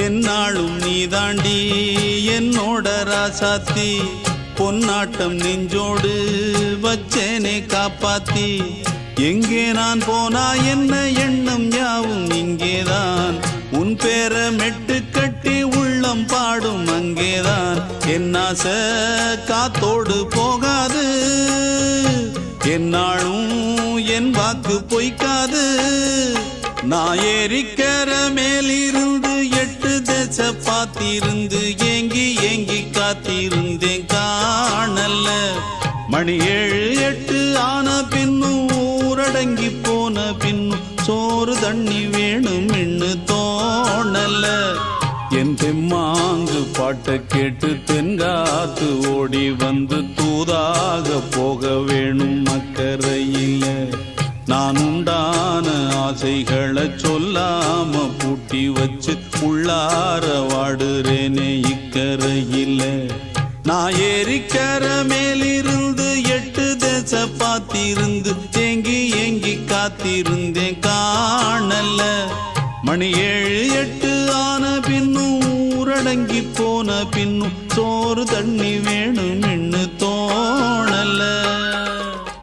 என்னாலும் நீ தாண்டி என்னோட ராசாத்தி பொன்னாட்டம் நெஞ்சோடு வச்சேனே காப்பாத்தி எங்கே நான் போனா என்ன எண்ணம் யாவும் இங்கேதான் உன் பேர மெட்டு கட்டி உள்ளம் பாடும் அங்கேதான் என் ஆசை காத்தோடு போகாது என்னாலும் என் வாக்கு பொய்க்காது நான் ஏறிக்கர மேலிருந்து 8 தேச பார்த்திருந்து ஏங்கி ஏங்கி காத்திருந்தேன் காணல்ல மணி 7 8 ஆன பின்னும் ஊரடங்கி போன பின்னும் சோறு தண்ணி வேணும் இன்னு தோணல என் தெம்மாங்கு பாட்டை கேட்டு தென்காத்து ஓடி வந்து தூதாக போக வேணும் அக்கறையில நான் உண்டான ஆசைகளை சொல்லாம பூட்டி வச்சு உள்ளார வாடுறேனே இக்கரையில நான் ஏறிக்கர மேலிருந்து 8 தேச பார்த்திருந்து ஏங்கி ஏங்கி காத்திருந்தேன் காணல மணி 7 8 ஆன பின்னும் ஊரடங்கி போன பின்னும் சோறு தண்ணி வேணும் இன்னு தோணல